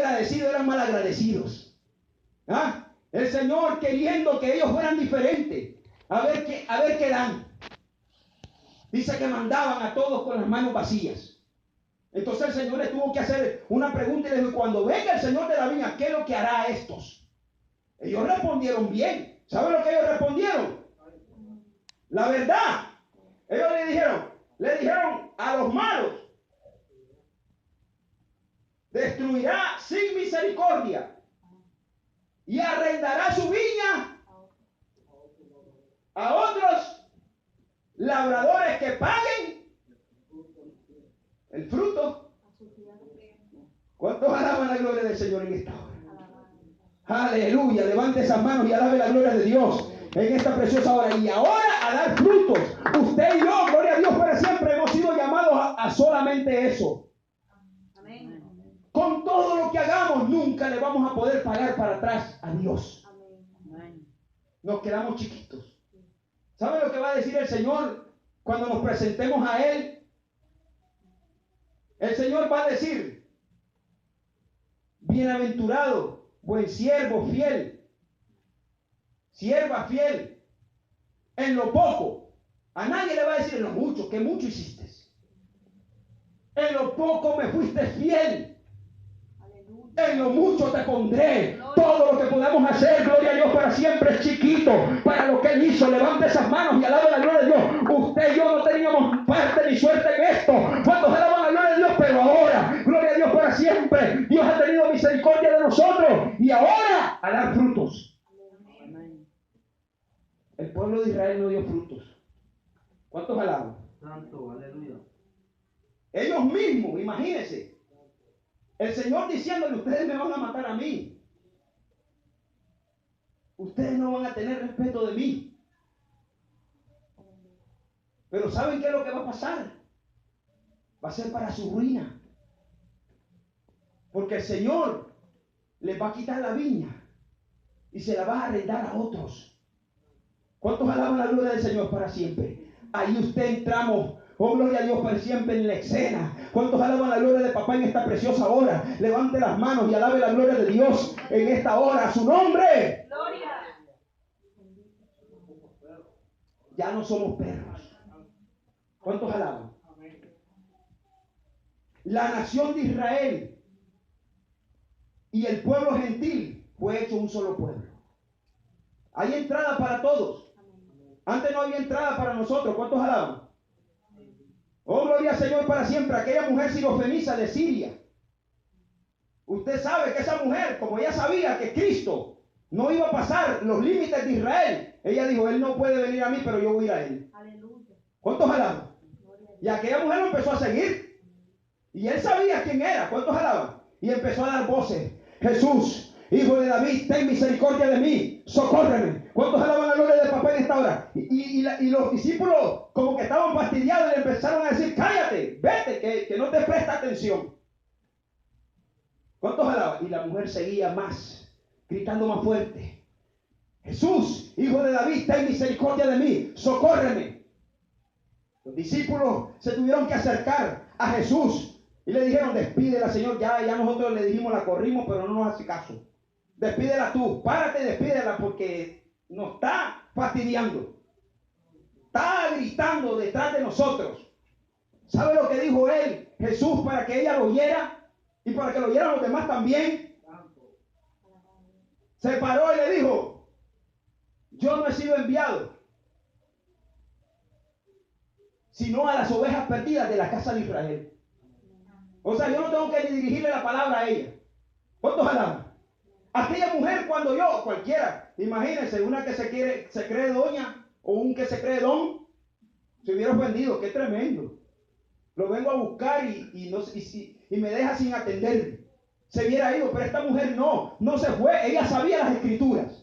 agradecidos, eran malagradecidos. ¿Ah? El Señor queriendo que ellos fueran diferentes. A ver qué dan. Dice que mandaban a todos con las manos vacías. Entonces el Señor les tuvo que hacer una pregunta y les dijo: cuando venga el Señor de la viña, ¿qué es lo que hará a estos? Ellos respondieron bien. ¿Saben lo que ellos respondieron? La verdad. Ellos le dijeron a los malos: destruirá sin misericordia y arrendará su viña a otros labradores que paguen el fruto. ¿Cuántos alaban la gloria del Señor en esta hora? Aleluya, levante esas manos y alabe la gloria de Dios en esta preciosa hora. Y ahora a dar frutos. Usted y yo, gloria a Dios para siempre, hemos sido llamados a solamente eso. Amén. Con todo lo que hagamos, nunca le vamos a poder pagar para atrás a Dios. Amén. Nos quedamos chiquitos. ¿Sabe lo que va a decir el Señor cuando nos presentemos a Él? El Señor va a decir: bienaventurado, buen siervo fiel, sierva fiel, en lo poco. A nadie le va a decir en lo mucho, que mucho hiciste. En lo poco me fuiste fiel. En lo mucho te pondré. Todo lo que podamos hacer, gloria a Dios, para siempre es chiquito para lo que Él hizo. Levante esas manos y alabe la gloria de Dios. Usted y yo no teníamos parte ni suerte en esto cuando se alaban la gloria de Dios, pero ahora, gloria a Dios para siempre, Dios ha tenido misericordia de nosotros y ahora a dar frutos. El pueblo de Israel no dio frutos. ¿Cuántos alaban? Santo, aleluya. Ellos mismos, imagínense. El Señor diciéndole: ustedes me van a matar a mí. Ustedes no van a tener respeto de mí. Pero ¿saben qué es lo que va a pasar? Va a ser para su ruina. Porque el Señor les va a quitar la viña y se la va a arrendar a otros. ¿Cuántos alaban la gloria del Señor para siempre? Ahí usted entramos. Oh, gloria a Dios para siempre en la escena. ¿Cuántos alaban la gloria de papá en esta preciosa hora? Levante las manos y alabe la gloria de Dios en esta hora. ¡Su nombre! ¡Gloria! Ya no somos perros. ¿Cuántos alaban? La nación de Israel y el pueblo gentil fue hecho un solo pueblo. Hay entrada para todos. Antes no había entrada para nosotros. ¿Cuántos alaban? Oh, gloria al Señor para siempre. Aquella mujer sirofenisa de Siria. Usted sabe que esa mujer, como ella sabía que Cristo no iba a pasar los límites de Israel, ella dijo: Él no puede venir a mí, pero yo voy a ir a Él. Aleluya. ¿Cuántos alaban? Y aquella mujer lo empezó a seguir. Y él sabía quién era. ¿Cuántos alaban? Y empezó a dar voces: Jesús, Hijo de David, ten misericordia de mí, socórreme. ¿Cuántos alaban la gloria de papá en esta hora? Y los discípulos como que estaban fastidiados y le empezaron a decir: cállate, vete, que no te presta atención. ¿Cuántos alaban? Y la mujer seguía más, gritando más fuerte: Jesús, Hijo de David, ten misericordia de mí, socórreme. Los discípulos se tuvieron que acercar a Jesús y le dijeron: despídela, Señor. Ya nosotros le dijimos, la corrimos, pero no nos hace caso. Despídela tú, párate y despídela, porque nos está fastidiando. Está gritando detrás de nosotros. ¿Sabe lo que dijo él, Jesús, para que ella lo oyera y para que lo oyeran los demás también? Se paró y le dijo: yo no he sido enviado sino a las ovejas perdidas de la casa de Israel. O sea, yo no tengo que ni dirigirle la palabra a ella. ¿Cuántos alaban? Aquella mujer, cuando yo, cualquiera, imagínense, una que se cree doña o un que se cree don, se hubiera ofendido. Qué tremendo. Lo vengo a buscar y me deja sin atender. Se hubiera ido, pero esta mujer no se fue. Ella sabía las escrituras.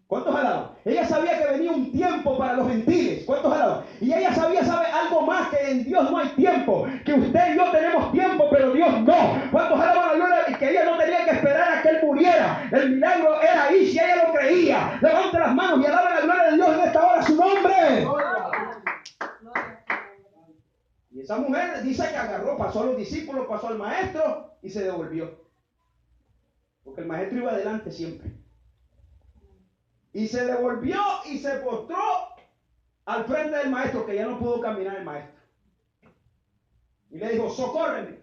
¿Cuántos alaban? Ella sabía que venía un tiempo para los gentiles. ¿Cuántos alaban? Y ella sabe algo más, que en Dios no hay tiempo. Que usted y yo tenemos tiempo, pero Dios no. ¿Cuántos alaban la gloria? Y que ella no tenía que esperar a que él muriera. El milagro era ahí, si ella lo creía. Levante las manos y alabe la gloria de Dios en esta hora, su nombre. Y esa mujer dice que agarró, pasó a los discípulos, pasó al maestro y se devolvió. porque el maestro iba adelante siempre. Y se devolvió y se postró al frente del maestro, que ya no pudo caminar el maestro. Y le dijo, socórreme,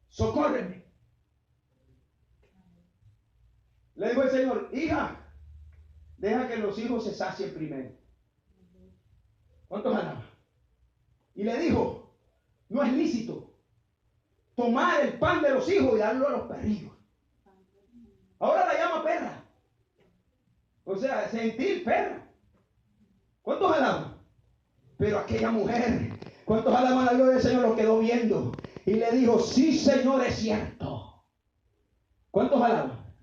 socórreme. Le dijo el Señor, hija, deja que los hijos se sacien primero. ¿Cuántos alaban? Y le dijo, no es lícito tomar el pan de los hijos y darlo a los perrillos. Ahora la llama perra. O sea, sentir perra. ¿Cuántos alaban? Pero aquella mujer, ¿cuántos alaban la gloria del Señor? Lo quedó viendo y le dijo, sí, Señor, es cierto. ¿Cuántos alaban?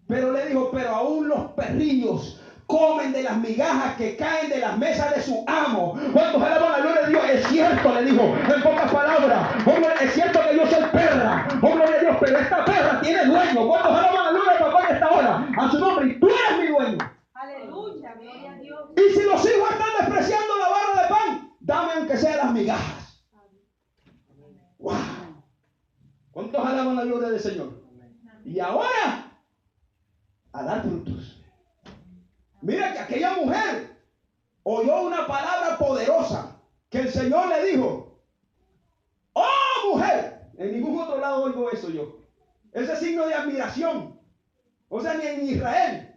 Pero le dijo, pero aún los perrillos comen de las migajas que caen de las mesas de su amo. ¿Cuántos alaban la gloria de Dios? Es cierto, le dijo, en pocas palabras, hombre, es cierto que yo soy perra, hombre de Dios, pero esta perra tiene dueño. ¿Cuántos alaban la gloria de papá en esta hora? A su nombre, y tú eres mi dueño. Aleluya, gloria a Dios. Y si los hijos están despreciando la barra de pan, dame aunque sea las migajas. Wow. ¿Cuántos alaban la gloria del Señor? Y ahora, a dar frutos. Mira que aquella mujer oyó una palabra poderosa que el Señor le dijo, ¡oh, mujer! En ningún otro lado oigo eso yo. Ese signo de admiración. O sea, ni en Israel,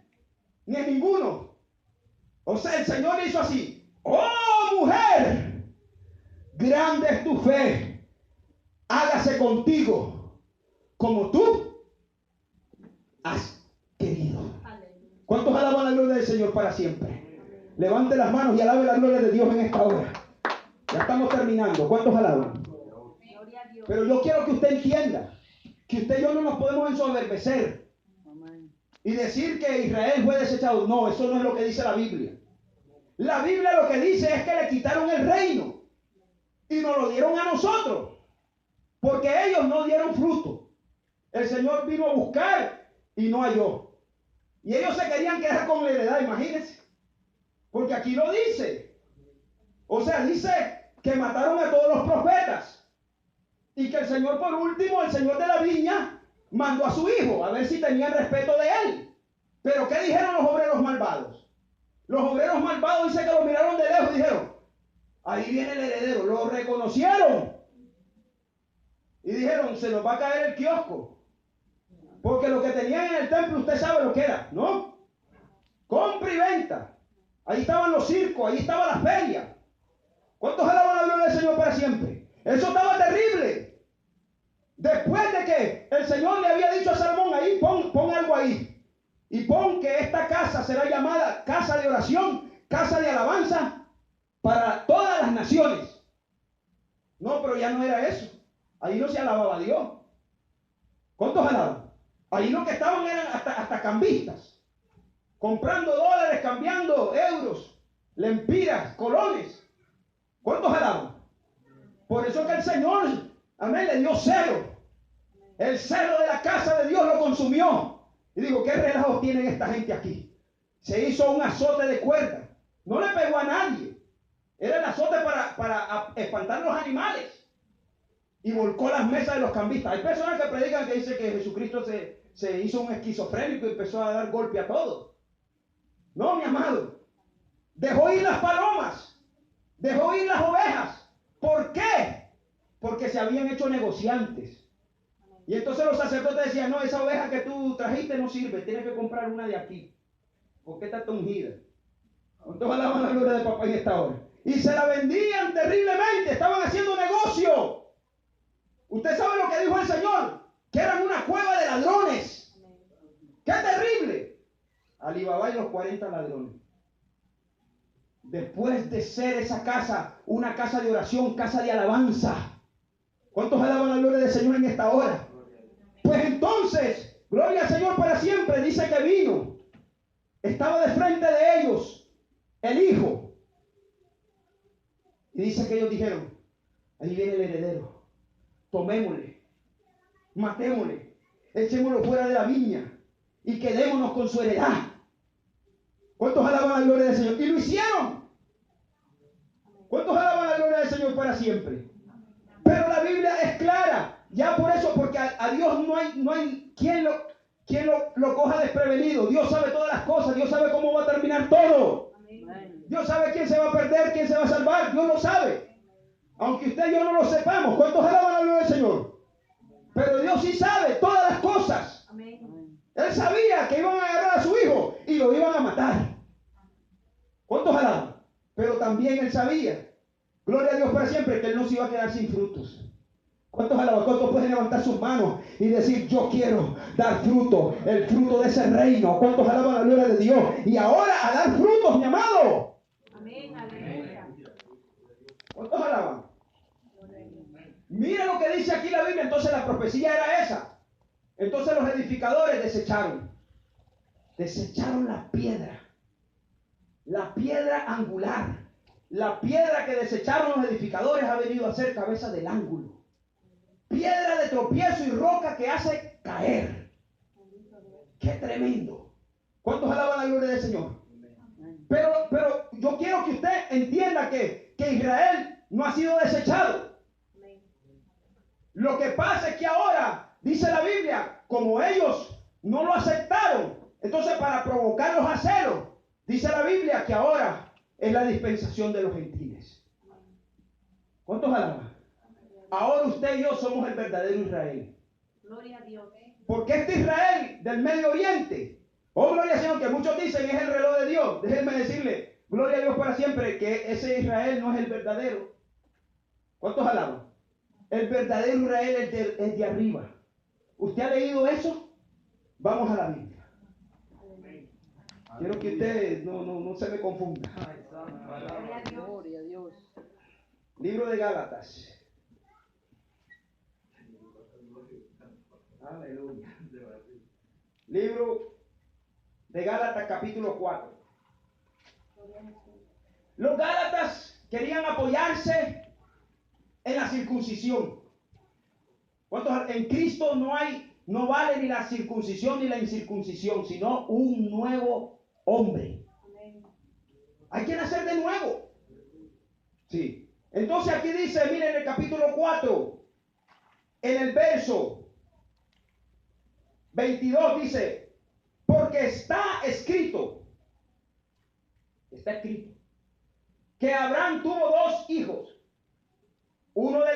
ni en ninguno. O sea, el Señor hizo así, ¡oh, mujer! Grande es tu fe. Hágase contigo como tú has querido. ¿Cuántos alaban la gloria del Señor para siempre? Levante las manos y alabe la gloria de Dios en esta hora. Ya estamos terminando. ¿Cuántos alaban? Pero yo quiero que usted entienda que usted y yo no nos podemos ensoberbecer y decir que Israel fue desechado. No, eso no es lo que dice la Biblia. La Biblia lo que dice es que le quitaron el reino y nos lo dieron a nosotros, porque ellos no dieron fruto. El Señor vino a buscar y no halló. Y ellos se querían quedar con la heredad, imagínense. Porque aquí lo dice. O sea, dice que mataron a todos los profetas. Y que el Señor, por último, el Señor de la viña, mandó a su hijo a ver si tenían respeto de él. Pero ¿qué dijeron los obreros malvados? Los obreros malvados dice que lo miraron de lejos y dijeron, ahí viene el heredero. Lo reconocieron. Y dijeron, se nos va a caer el kiosco. Porque lo que tenían en el templo, usted sabe lo que era, ¿no? Compra y venta. Ahí estaban los circos, ahí estaba la feria. ¿Cuántos alaban la gloria del Señor para siempre? Eso estaba terrible. Después de que el Señor le había dicho a Salomón, ahí pon algo ahí. Y pon que esta casa será llamada casa de oración, casa de alabanza para todas las naciones. No, pero ya no era eso. Ahí no se alababa a Dios. ¿Cuántos alaban? Ahí lo que estaban eran hasta cambistas, comprando dólares, cambiando euros, lempiras, colones. ¿Cuántos alaban? Por eso que el Señor, amén, le dio celo. El celo de la casa de Dios lo consumió. Y digo, ¿qué relajos tienen esta gente aquí? Se hizo un azote de cuerda. No le pegó a nadie. Era el azote para espantar los animales. Y volcó las mesas de los cambistas. Hay personas que predican que dicen que Jesucristo se hizo un esquizofrénico y empezó a dar golpe a todos. No, mi amado. Dejó ir las palomas. Dejó ir las ovejas. ¿Por qué? Porque se habían hecho negociantes. Y entonces los sacerdotes decían, no, esa oveja que tú trajiste no sirve. Tienes que comprar una de aquí. ¿Por qué está ungida? Entonces alaban la gloria de papá en esta hora. Y se la vendían terriblemente. Estaban haciendo negocio. Usted sabe lo que dijo el Señor, que eran una cueva de ladrones. ¡Qué terrible! Alibaba y los 40 ladrones. Después de ser esa casa una casa de oración, casa de alabanza. ¿Cuántos alaban la gloria del Señor en esta hora? Pues entonces, gloria al Señor para siempre, dice que vino. Estaba de frente de ellos el hijo. Y dice que ellos dijeron, ahí viene el heredero. Tomémosle, matémosle, echémoslo fuera de la viña y quedémonos con su heredad. ¿Cuántos alaban la gloria del Señor? Y lo hicieron. ¿Cuántos alaban la gloria del Señor para siempre? Pero la Biblia es clara Ya por eso, porque a Dios no hay quien lo coja desprevenido. Dios sabe todas las cosas. Dios sabe cómo va a terminar todo. Dios sabe quién se va a perder, quién se va a salvar. Dios lo sabe. Aunque usted y yo no lo sepamos. ¿Cuántos alaban la gloria del Señor? Pero Dios sí sabe todas las cosas. Él sabía que iban a agarrar a su hijo y lo iban a matar. ¿Cuántos alaban? Pero también él sabía, gloria a Dios para siempre, que él no se iba a quedar sin frutos. ¿Cuántos alaban? ¿Cuántos pueden levantar sus manos y decir, yo quiero dar fruto, el fruto de ese reino? ¿Cuántos alaban la gloria de Dios? Y ahora a dar frutos, mi amado. Amén, aleluya. ¿Cuántos alaban? Mira lo que dice aquí la Biblia. Entonces la profecía era esa. Entonces los edificadores desecharon la piedra angular, la piedra que desecharon los edificadores ha venido a ser cabeza del ángulo, piedra de tropiezo y roca que hace caer. ¡Qué tremendo! ¿Cuántos alaban la gloria del Señor? Pero yo quiero que usted entienda que Israel no ha sido desechado. Lo que pasa es que ahora, dice la Biblia, como ellos no lo aceptaron, entonces para provocarlos a celo, dice la Biblia que ahora es la dispensación de los gentiles. ¿Cuántos alaban? Ahora usted y yo somos el verdadero Israel. Gloria a Dios. Porque este Israel del Medio Oriente, oh gloria al Señor, que muchos dicen es el reloj de Dios. Déjenme decirle, gloria a Dios para siempre, que ese Israel no es el verdadero. ¿Cuántos alaban? El verdadero Israel es de arriba. ¿Usted ha leído eso? Vamos a la Biblia. Quiero que usted no se me confunda. Gloria a Dios. Libro de Gálatas. Aleluya. Libro de Gálatas capítulo 4. Los Gálatas querían apoyarse en la circuncisión. ¿Cuántos? En Cristo no vale ni la circuncisión ni la incircuncisión, sino un nuevo hombre. Hay que nacer de nuevo. Sí. Entonces aquí dice, miren el capítulo 4, en el verso 22 dice, porque está escrito, que Abraham tuvo dos hijos, uno del